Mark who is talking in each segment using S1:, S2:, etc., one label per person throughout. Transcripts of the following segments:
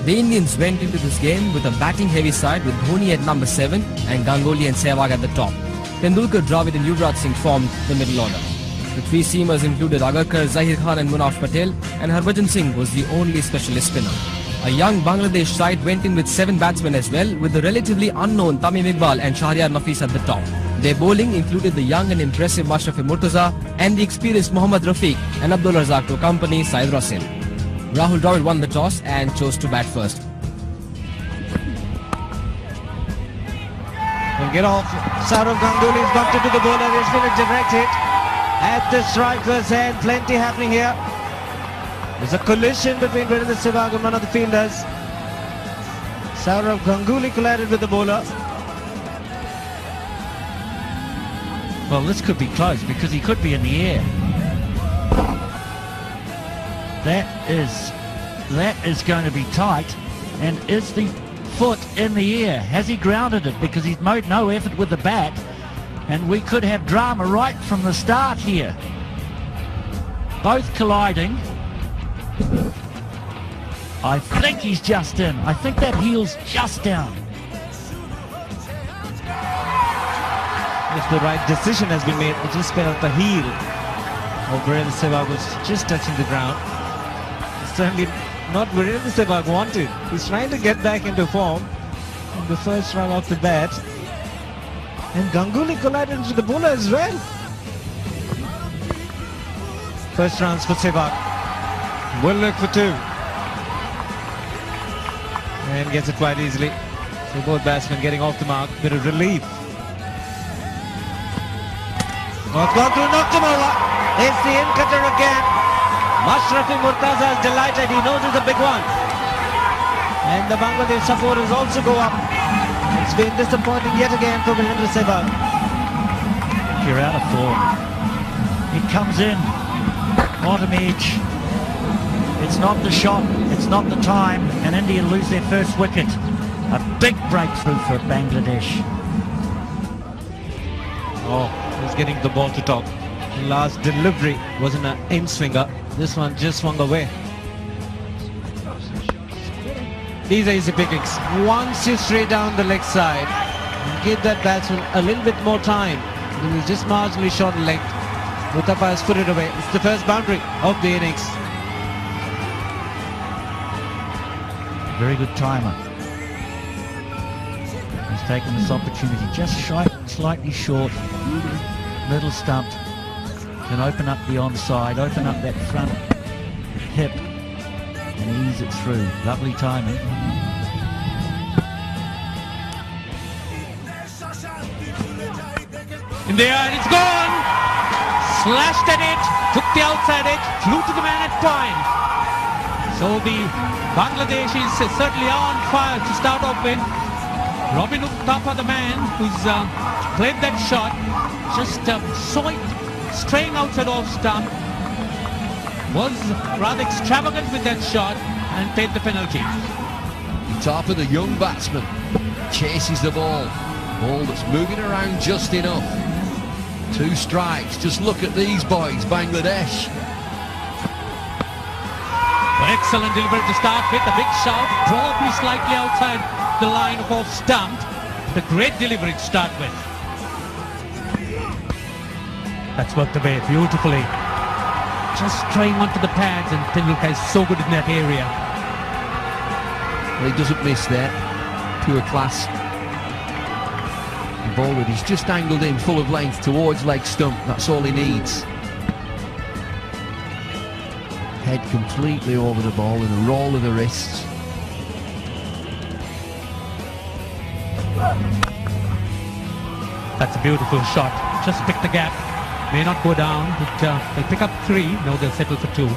S1: The Indians went into this game with a batting-heavy side with Dhoni at number 7 and Ganguly and Sehwag at the top. Tendulkar, Dravid and Yuvraj Singh formed the middle order. The three seamers included Agarkar, Zahir Khan and Munaf Patel, and Harbhajan Singh was the only specialist spinner. A young Bangladesh side went in with 7 batsmen as well, with the relatively unknown Tamim Iqbal and Shahryar Nafees at the top. Their bowling included the young and impressive Mashrafi Murtaza and the experienced Mohammad Rafiq and Abdul Razak to accompany Syed Rasil. Rahul Dravid won the toss and chose to bat first.
S2: Will get off. Saurav Ganguly is bumped into the bowler. There's been a direct hit at the striker's head. Plenty happening here. There's a collision between Virendra Sehwag and one of the fielders. Saurav Ganguly collided with the bowler.
S3: Well, this could be close because he could be in the air. That is going to be tight. And is the foot in the air? Has he grounded it? Because he's made no effort with the bat. And we could have drama right from the start here. Both colliding. I think he's just in. I think that heel's just down.
S2: If the right decision has been made, it just spin out the heel of Virendra Sehwag was just touching the ground. It's certainly not Virendra Sehwag wanted. He's trying to get back into form in the first run off the bat. And Ganguly collided into the bowler as well. First runs for Sehwag. Will look for 2. And gets it quite easily. So both batsmen getting off the mark. Bit of relief. Not gone through, knocked him over. It's the in cutter again. Mashrafi Murtaza is delighted. He knows it's a big one. And the Bangladesh supporters also go up. It's been disappointing yet again for Virendra Sehwag.
S3: You're out of form. It comes in. Bottom edge. It's not the shot. It's not the time. And India lose their first wicket. A big breakthrough for Bangladesh.
S2: Oh, he's getting the ball to top. The last delivery was in an in-swinger. This one just swung away. These are easy pickings. Once you straight down the leg side, give that batsman a little bit more time. He was just marginally short in length. Muthappa has put it away. It's the first boundary of the innings.
S3: Very good timer. He's taken this opportunity just slightly short. Middle stump. Can open up the onside, open up that front hip and ease it through. Lovely timing.
S4: In the air, it's gone! Slashed at it, took the outside edge, flew to the man at point. So the Bangladesh is certainly on fire to start off with. Robin Uthappa, the man who's played that shot, just saw it straying outside off stump, was rather extravagant with that shot and paid the penalty.
S5: Uthappa, the young batsman, chases the ball. Ball that's moving around just enough. 2 strikes. Just look at these boys, Bangladesh.
S4: Excellent delivery to start with. A big shot, probably slightly outside the line of off stump. The great delivery to start with. That's worked away beautifully. Just straying onto the pads, and Tendulkar is so good in that area.
S5: Well, he doesn't miss there. Pure class. The bowler, he's just angled in full of length towards leg stump. That's all he needs. Head completely over the ball and a roll of the wrists.
S4: That's a beautiful shot. Just pick the gap. May not go down, but they'll pick up 3. No, they'll settle for 2.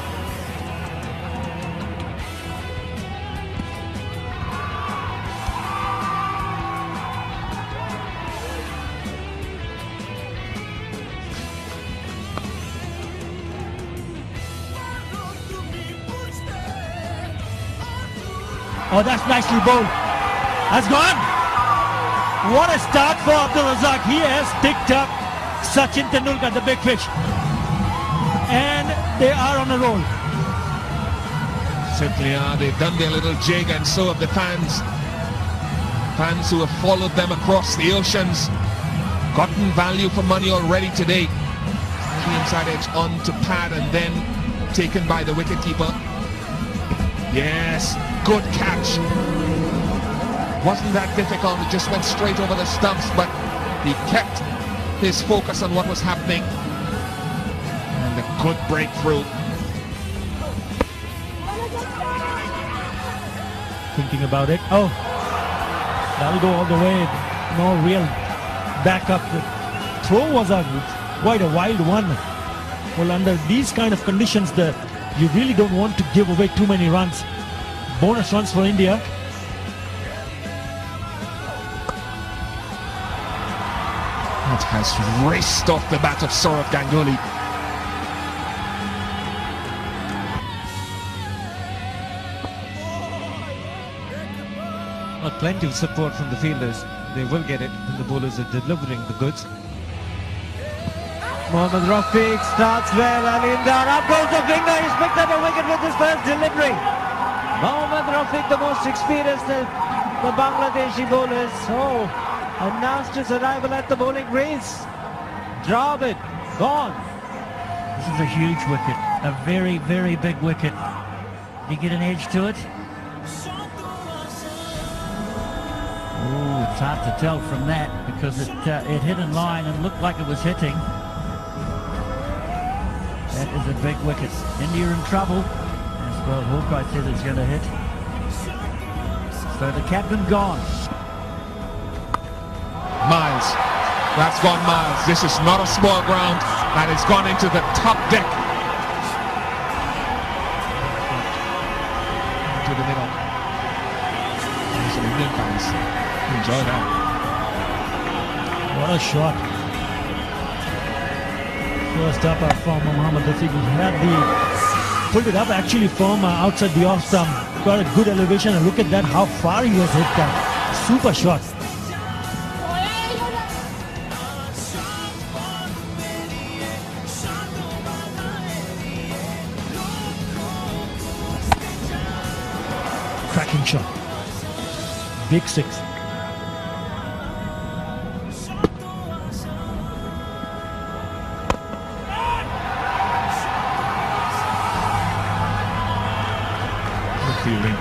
S3: Oh, that's nicely bowled. That's gone. What a start for Abdul Razak. He has picked up Sachin Tendulkar, the big fish. And they are on a roll.
S6: Certainly are. They've done their little jig, and so have the fans. Fans who have followed them across the oceans. Gotten value for money already today. The inside edge on to pad and then taken by the wicketkeeper. Yes, good catch. Wasn't that difficult. It just went straight over the stumps, but he kept his focus on what was happening. And a good breakthrough.
S3: Thinking about it. Oh, that'll go all the way. No real backup. The throw was quite a wild one. Well, under these kind of conditions, you really don't want to give away too many runs. Bonus runs for India.
S6: That has raced off the bat of Saurav Ganguly.
S2: Well, plenty of support from the fielders. They will get it when the bowlers are delivering the goods. Mohammad Rafiq starts well, and in there, up goes the finger. He's picked up a wicket with his first delivery. Mohammad Rafiq, the most experienced of the Bangladeshi bowlers. Oh, announced his arrival at the bowling greens. Dravid, gone.
S3: This is a huge wicket. A very, very big wicket. Did he get an edge to it? Oh, it's hard to tell from that because it hit in line and looked like it was hitting. That is a big wicket. India in trouble. As well, Hawkeye says it's going to hit. So the captain gone.
S6: Miles. That's gone Miles. This is not a small ground, and it's gone into the top deck. To the middle. There's some Indian fans. Enjoy that.
S3: What a shot. First up from Mohammad Rafiq. He had pulled it up actually from outside the off stump. Got a good elevation, and look at that, how far he has hit that. Super shot. Cracking shot. Big six.
S6: Fielding.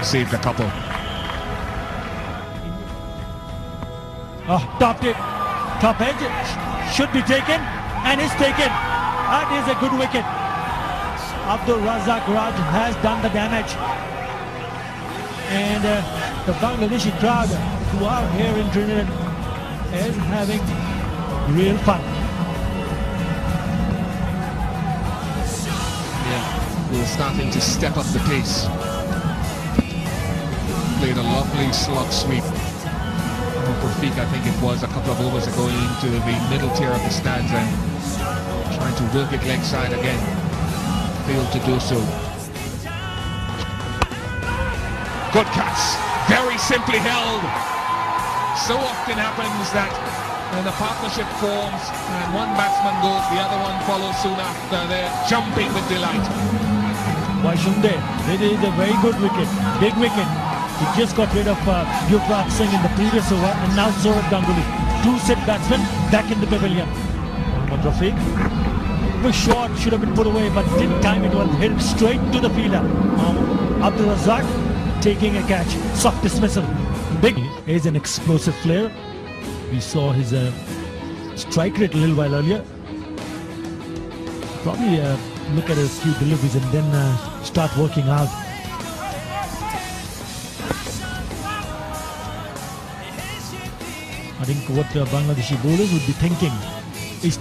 S6: Saved a couple.
S3: Oh, topped it. Top edge. Should be taken. And is taken. That is a good wicket. Abdul Razak Raj has done the damage. And the Bangladeshi crowd who are here in Trinidad is having real fun.
S6: We're starting to step up the pace. Played a lovely slug sweep. Rafiq, I think it was a couple of overs ago, into the middle tier of the stands and trying to work it leg side again. Failed to do so. Good catch. Very simply held. So often happens that when the partnership forms and one batsman goes, the other one follows soon after. They're jumping with delight.
S3: Why shouldn't they? They did a very good wicket, big wicket. He just got rid of Yuvraj Singh in the previous over, and now Saurav Ganguly. Two set batsmen back in the pavilion. Mohammad Rafiq was short, should have been put away, but didn't time it well. Hit it straight to the fielder. Abdul Razak taking a catch. Soft dismissal. Big is an explosive player. We saw his strike rate a little while earlier. Probably look at a few deliveries and then start working out. I think what Bangladeshi bowlers would be thinking is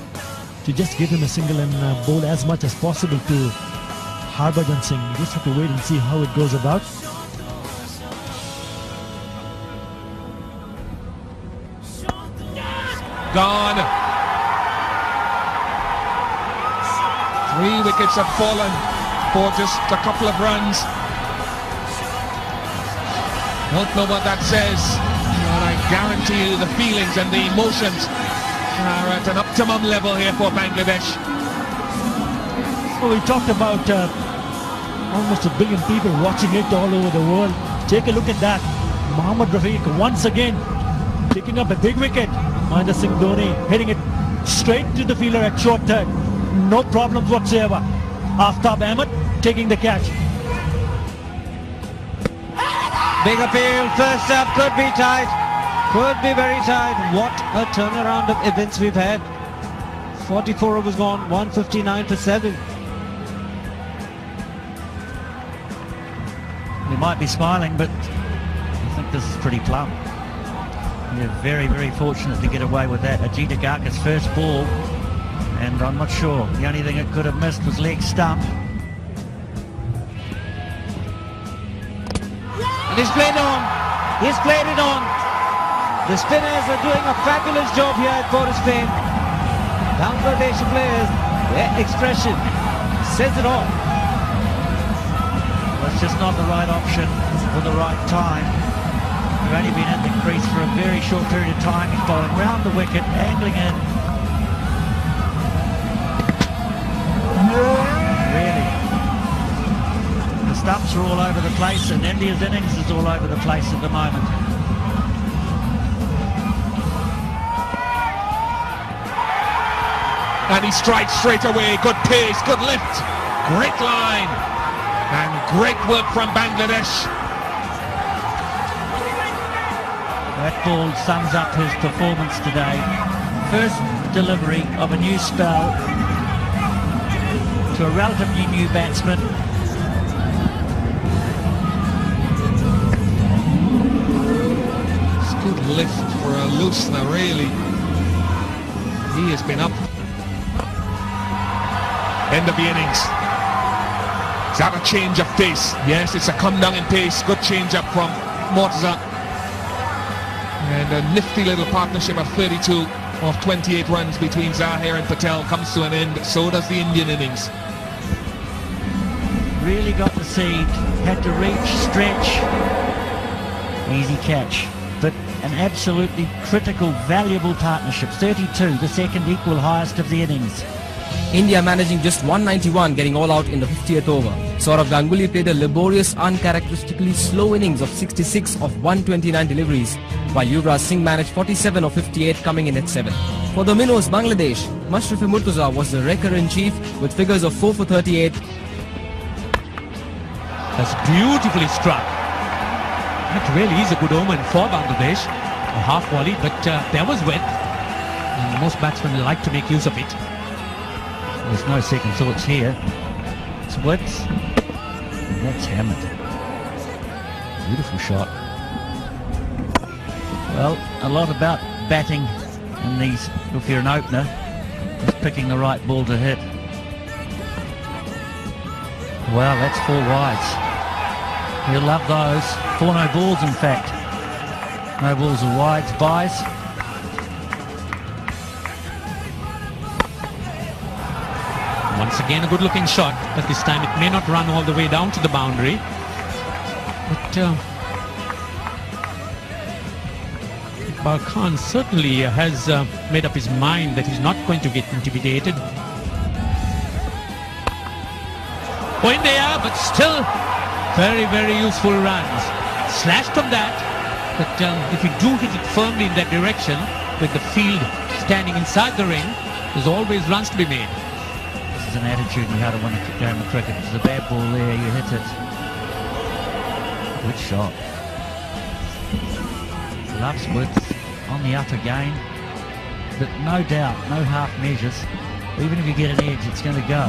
S3: to just give him a single and bowl as much as possible to Harbhajan Singh. You just have to wait and see how it goes about.
S6: Gone. 3 wickets have fallen for just a couple of runs. Don't know what that says, but I guarantee you the feelings and the emotions are at an optimum level here for Bangladesh.
S3: Well, we talked about almost 1 billion people watching it all over the world. Take a look at that. Mohammad Rafiq once again picking up a big wicket. Mahendra Singh Dhoni hitting it straight to the fielder at short third. No problems whatsoever. Aftab Ahmed taking the catch.
S2: Big appeal, first up, could be tight. Could be very tight. What a turnaround of events we've had. 44 overs gone, 159 for 7.
S3: We might be smiling, but I think this is pretty plumb. We're very, very fortunate to get away with that. Ajit Agarkar's first ball, and I'm not sure. The only thing it could have missed was leg stump.
S2: And he's played on. He's played it on. The spinners are doing a fabulous job here at Port of Spain. Bangladeshi players, their expression says it all.
S3: Well, it's just not the right option for the right time. We've only been in the crease for a very short period of time. He's bowling round the wicket, angling in. Really. The stumps are all over the place, and India's innings is all over the place at the moment.
S6: And he strikes straight away. Good pace, good lift, great line, and great work from Bangladesh.
S3: That ball sums up his performance today. First delivery of a new spell to a relatively new batsman.
S6: It's good lift for a loosener, really. He has been up. End of the innings. Is that a change of pace? Yes, it's a come down in pace. Good change up from Mortaza. And a nifty little partnership of 32 of 28 runs between Zahir and Patel comes to an end. So does the Indian innings.
S3: Really got the seed. Had to reach, stretch. Easy catch. But an absolutely critical, valuable partnership. 32, the second equal highest of the innings.
S1: India managing just 191, getting all out in the 50th over. Saurav Ganguly played a laborious, uncharacteristically slow innings of 66 of 129 deliveries, while Yuvraj Singh managed 47 of 58, coming in at 7. For the Minnows, Bangladesh, Mashrafi Murtaza was the wrecker-in-chief with figures of 4 for 38.
S4: That's beautifully struck. That really is a good omen for Bangladesh. A half volley, but there was width. And most batsmen like to make use of it.
S3: There's no second thoughts here. It's width. And that's hammered. Beautiful shot. Well, a lot about batting in these, if you're an opener, is picking the right ball to hit. Well, that's 4 wides. You'll love those. 4 no balls, in fact. No balls or wides, buys.
S4: Once again, a good-looking shot, but this time it may not run all the way down to the boundary. But Iqbal Khan certainly has made up his mind that he's not going to get intimidated. Oh, in there, but still very, very useful runs. Slashed from that, but if you do hit it firmly in that direction, with the field standing inside the ring, there's always runs to be made.
S3: This is an attitude in how to win a game of cricket. There's a bad ball there, you hit it. Good shot. Loves width on the up again, but no doubt, no half measures. Even if you get an edge, it's going to go.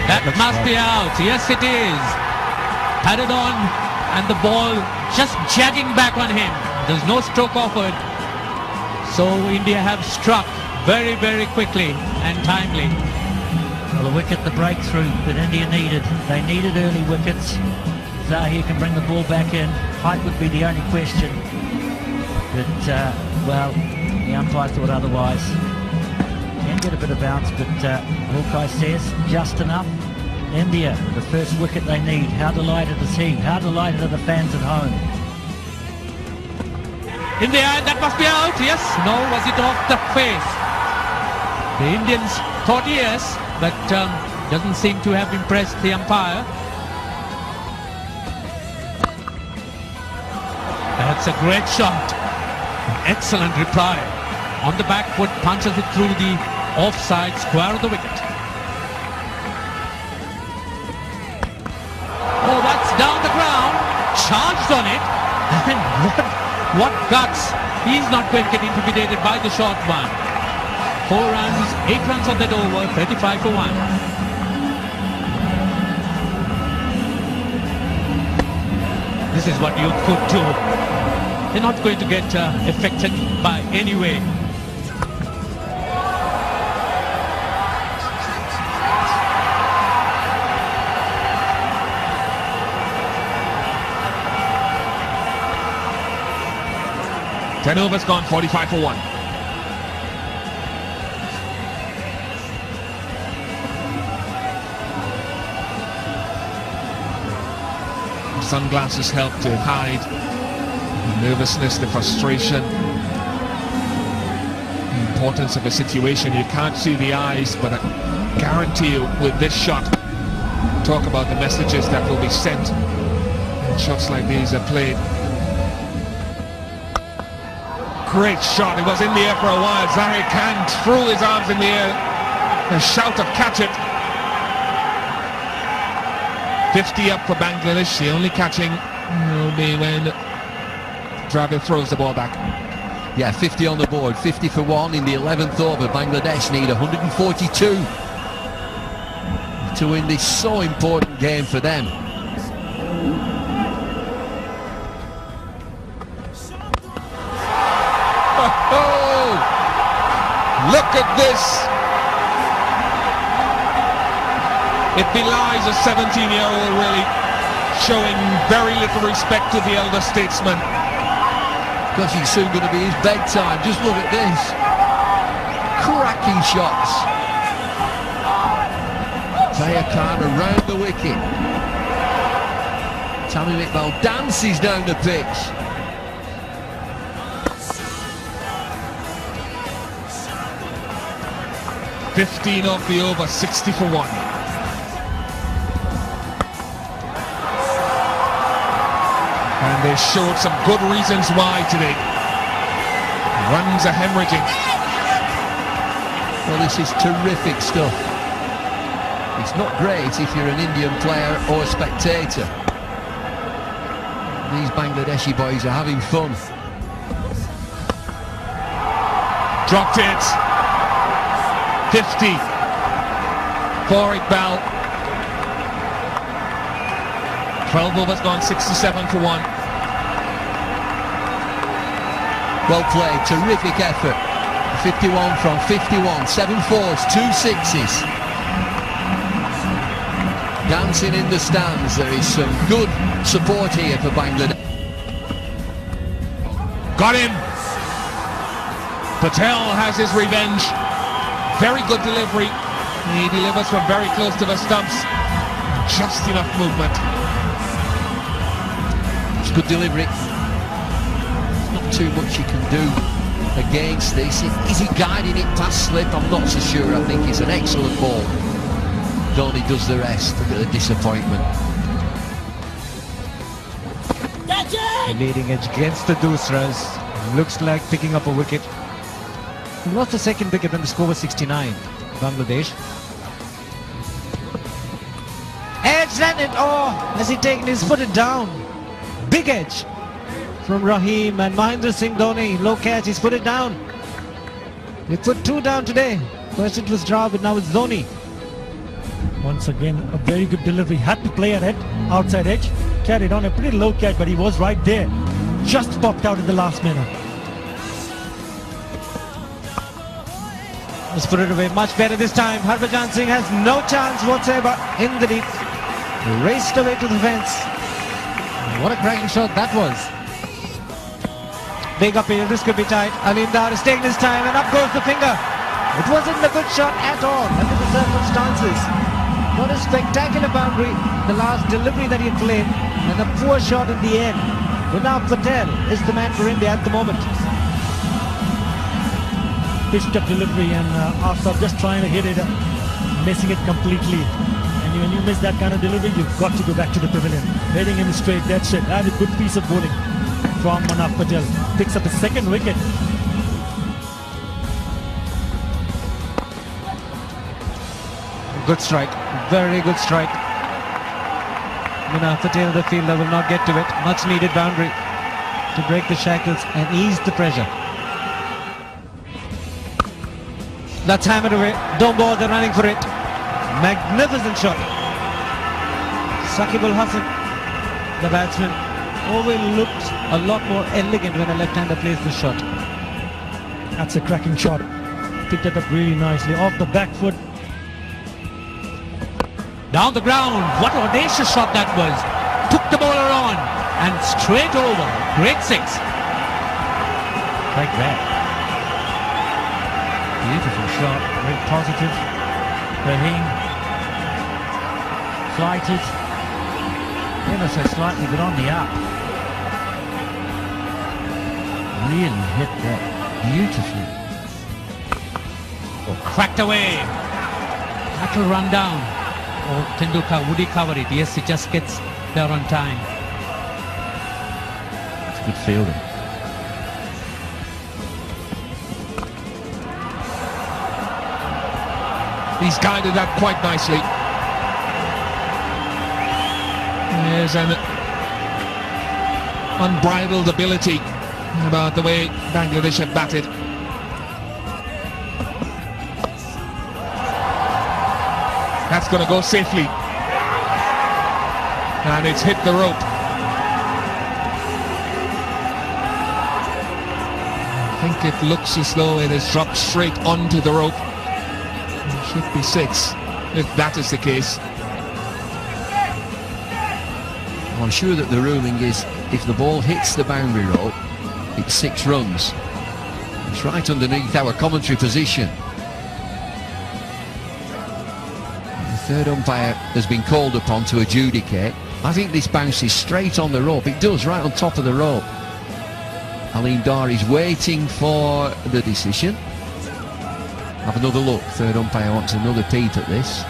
S4: That must be out. Yes, it is. Padded on, and the ball just jagging back on him. There's no stroke offered. So India have struck very, very quickly and timely.
S3: Well, the wicket, the breakthrough that India needed. They needed early wickets. Zahir can bring the ball back in. Height would be the only question. But, well, the umpire thought otherwise. Can get a bit of bounce, but Hawkeye says just enough. India, the first wicket they need. How delighted is he? How delighted are the fans at home?
S4: In the end, that must be out. Yes. No, was it off the face? The Indians thought yes, but doesn't seem to have impressed the umpire. That's a great shot. Excellent reply. On the back foot, punches it through the offside square of the wicket. Oh, that's down the ground. Charged on it. And what guts. He's not going to get intimidated by the short one. 4 runs, 8 runs on that over, 35 for 1. This is what you could do. They're not going to get affected by any way.
S6: Ten overs gone, 45 for 1. Sunglasses help to hide the nervousness, the frustration, the importance of a situation. You can't see the eyes, but I guarantee you with this shot, talk about the messages that will be sent when shots like these are played. Great shot. It was in the air for a while. Zahir Khan threw his arms in the air. A shout of catch it. 50 up for Bangladesh. The only catching will be when Dravid throws the ball back.
S5: Yeah, 50 on the board, 50 for 1 in the 11th over. Bangladesh need 142 to win this so important game for them.
S6: Oh, look at this. It belies a 17-year-old really showing very little respect to the elder statesman.
S5: Because it's soon going to be his bedtime. Just look at this. Cracking shots. Zahir Khan around the wicket. Tamim Iqbal dances down the pitch.
S6: $15 off the over, 60 for 1. And they showed some good reasons why today. Runs are hemorrhaging.
S5: Well, this is terrific stuff. It's not great if you're an Indian player or a spectator. These Bangladeshi boys are having fun.
S6: Dropped it. 50 for Iqbal. 12 overs gone, 67 for 1.
S5: Well played, terrific effort. 51 from 51, 7 fours, 2 sixes. Dancing in the stands, there is some good support here for Bangladesh.
S6: Got him! Patel has his revenge. Very good delivery. He delivers from very close to the stumps. Just enough movement.
S5: It's good delivery. Not too much you can do against this. Is he guiding it past slip? I'm not so sure. I think it's an excellent ball. Dhoni does the rest. Look at the disappointment.
S2: The leading edge against the Dusras. Looks like picking up a wicket. He lost the second wicket when the score was 69. Bangladesh. Edge landed. Oh, has he taken his footed down? Big edge from Rahim and Mahendra Singh Dhoni. Low catch, he's put it down. They put 2 down today. First it was Dravid, now it's Dhoni.
S3: Once again, a very good delivery. Had to play at it, outside edge. Carried on a pretty low catch, but he was right there. Just popped out in the last minute.
S2: Let's put it away much better this time. Harbhajan Singh has no chance whatsoever in the deep. Raced away to the fence. What a cracking shot that was. Big up here, this could be tight. Alim Dar is taking his time and up goes the finger. It wasn't a good shot at all under the circumstances. What a spectacular boundary, the last delivery that he had played, and a poor shot at the end. But now Patel is the man for India at the moment.
S3: pitched up delivery, and Asaf just trying to hit it, missing it completely. And when you miss that kind of delivery, you've got to go back to the pavilion. Heading in straight, that's it. That is a good piece of bowling from Manaf Patel. Picks up his second wicket.
S2: Good strike, very good strike. Manaf Patel, the fielder, will not get to it. Much needed boundary to break the shackles and ease the pressure. That's hammered away. Don't bother running for it. Magnificent shot. Saqib Al Hasan, the batsman, always looks a lot more elegant when a left-hander plays the shot.
S3: That's a cracking shot. Picked it up really nicely off the back foot.
S4: Down the ground, what an audacious shot that was. Took the bowler on and straight over. Great six.
S3: Like that. Beautiful shot, very positive. Rahim flighted, ever so slightly, but on the up. Really hit that beautifully.
S4: Cracked away. That will run down. Oh, Tendulkar, would he cover it? Yes, it just gets there on time.
S3: It's good fielding.
S6: He's guided that quite nicely. There's an unbridled ability about the way Bangladesh have batted. That's going to go safely. And it's hit the rope. I think it looks as though it has dropped straight onto the rope. It should be six, if that is the case.
S5: I'm sure that the ruling is if the ball hits the boundary rope, it's 6 runs. It's right underneath our commentary position. The third umpire has been called upon to adjudicate. I think this bounces straight on the rope. It does, right on top of the rope. Aleem Dar is waiting for the decision. Have another look. Third umpire wants another peep at this.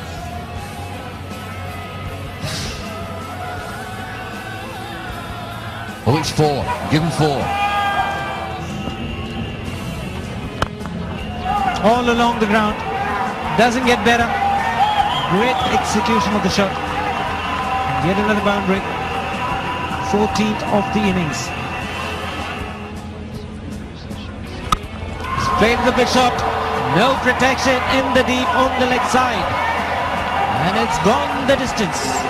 S5: Oh, it's 4. Give him 4.
S2: All along the ground. Doesn't get better. Great execution of the shot. Yet another boundary. 14th of the innings. Straight to the big shot. No protection in the deep on the leg side. And it's gone the distance.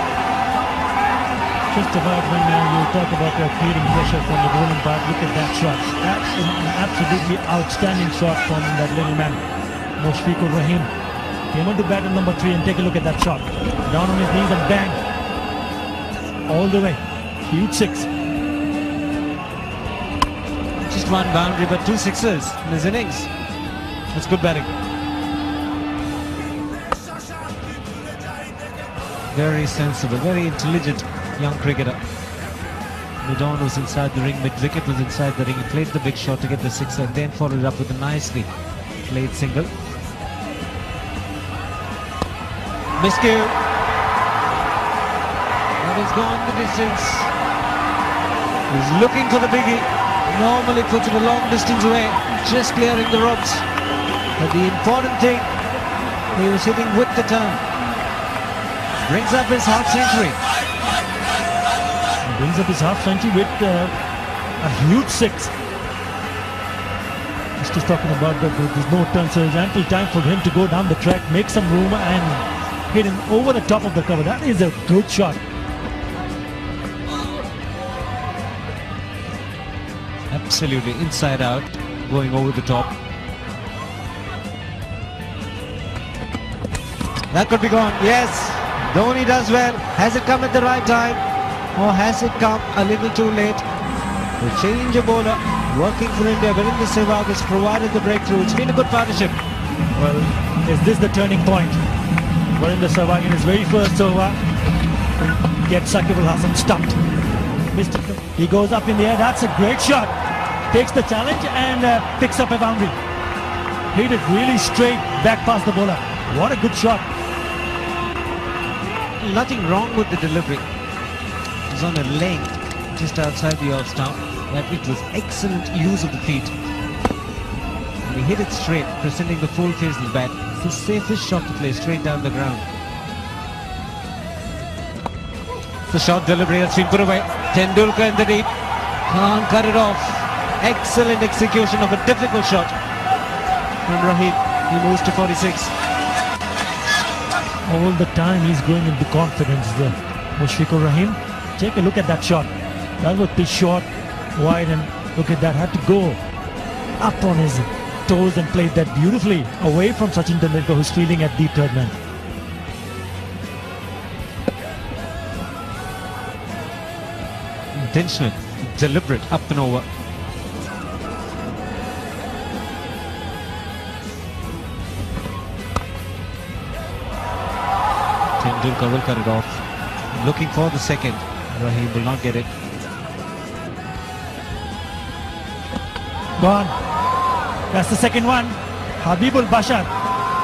S3: Just about when you talk about creating pressure from the bowling part, look at that shot. That's an absolutely outstanding shot from that little man, Mushfiqur Rahim. Came on to bat at number 3 and take a look at that shot. Down on his knees and bang. All the way. Huge 6.
S2: Just one boundary but 2 sixes in his innings. That's good batting. Very sensible, very intelligent young cricketer. Midon was inside the ring, mid-wicket was inside the ring. He played the big shot to get the 6 and then followed it up with a nicely played single. Miscue. That has gone the distance. He's looking for the biggie. Normally puts it a long distance away, just clearing the ropes. But the important thing, he was hitting with the turn. Brings up his half century.
S3: Brings up his half century with a huge 6. Just talking about that, there's no turn, so there's ample time for him to go down the track, make some room and hit him over the top of the cover. That is a good shot.
S2: Absolutely inside out, going over the top. That could be gone, yes. Dhoni does well. Has it come at the right time? Or has it come a little too late? The change of bowler working for India. Virendra Sehwag has provided the breakthrough. It's been a good partnership.
S3: Well, is this the turning point? Virendra Sehwag in his very first over gets Saqib Al Hasan stumped. He goes up in the air. That's a great shot. Takes the challenge and picks up a boundary. hit it really straight back past the bowler. What a good shot.
S2: Nothing wrong with the delivery. It was on a length just outside the off-stump, but it was excellent use of the feet. And he hit it straight, presenting the full face of the bat. It's the safest shot to play, straight down the ground. The shot delivery has been put away. Tendulkar in the deep. Can't cut it off. Excellent execution of a difficult shot from Rahim. He moves to 46.
S3: All the time he's going into confidence, the Mushfiqur Rahim. Take a look at that shot. That was pitch short, wide, and look at that. Had to go up on his toes and played that beautifully away from Sachin Tendulkar, who's feeling at deep third man.
S2: Intentional, deliberate, up and over. Tendulkar will cut it off. Looking for the second. Rahim will not get it.
S3: Gone. That's the second one. Habibul Bashar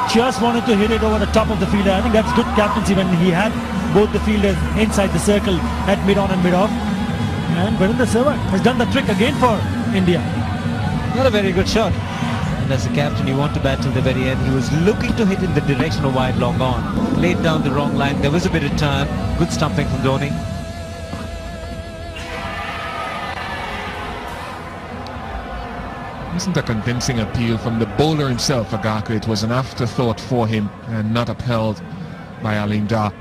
S3: just wanted to hit it over the top of the fielder. I think that's good captaincy when he had both the fielders inside the circle at mid-on and mid-off. And Virendra Sehwag has done the trick again for India.
S2: Not a very good shot. And as a captain, you want to bat till the very end. He was looking to hit in the direction of wide long on. Laid down the wrong line. There was a bit of turn. Good stumping from Dhoni.
S6: Wasn't a convincing appeal from the bowler himself, Agarkar. It was an afterthought for him and not upheld by Alim Dar.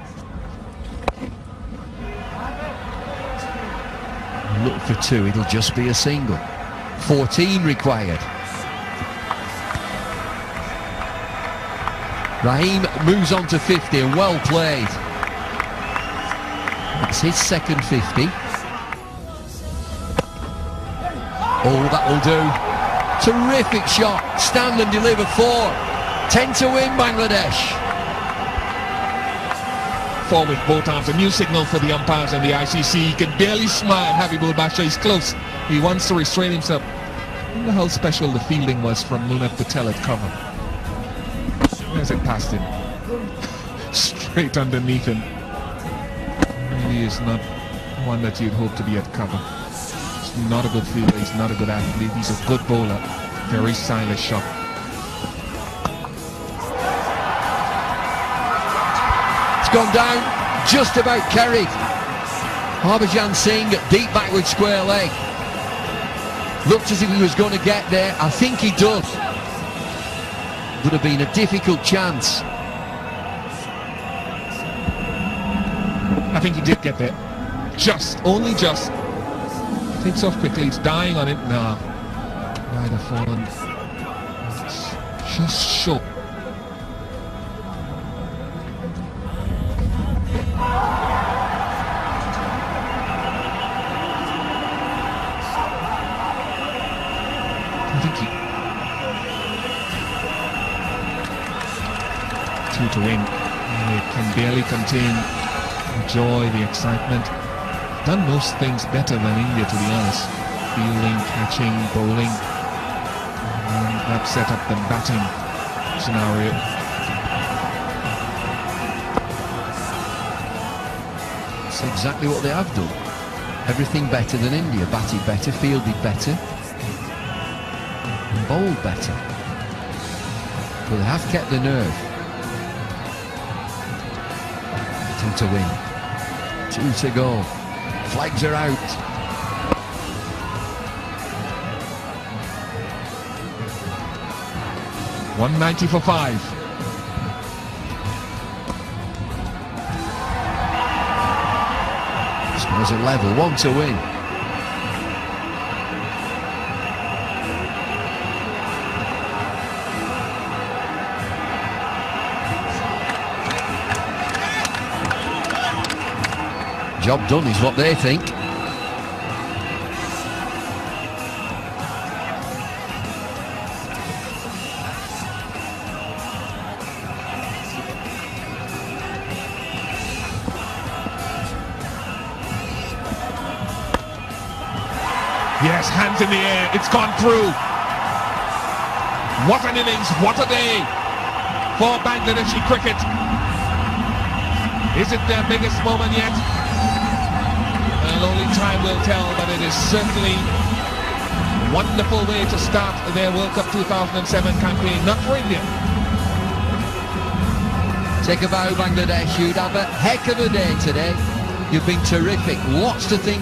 S5: Look for two, it'll just be a single. 14 required. Rahim moves on to 50 and well played. It's his second 50. Oh, that will do. Terrific shot. Stand and deliver 4. 10 to win, Bangladesh.
S6: Forward both arms, a new signal for the umpires and the ICC. He can barely smile. Habibul Bashar is close. He wants to restrain himself. I wonder how special the fielding was from Munaf Patel at cover. Where's it past him? Straight underneath him. Maybe he's not one that you'd hope to be at cover. He's not a good fielder. He's not a good athlete. He's a good bowler. Very stylish shot.
S5: Gone down, just about carried. Harbhajan Singh, deep backward square leg. Looked as if he was going to get there. I think he does. Would have been a difficult chance.
S6: I think he did get there. Just, only just. Takes off quickly, he's dying on it now. Might have fallen. It's just short. To win. They can barely contain the joy, the excitement. Done most things better than India, to be honest. Fielding, catching, bowling. And that set up the batting scenario.
S5: It's exactly what they have done. Everything better than India. Batted better, fielded better, and bowled better. But they have kept the nerve. 2 to win. 2 to go. Flags are out.
S6: .190 for 5.
S5: Scores a level. 1 to win. Job done is what they think.
S6: Yes, hands in the air, it's gone through. What an innings, what a day for Bangladeshi cricket. Is it their biggest moment yet? Well, only time will tell, but it is certainly a wonderful way to start their World Cup 2007 campaign. Not for India.
S5: Take a bow, Bangladesh. You'd have a heck of a day today. You've been terrific. Lots to think.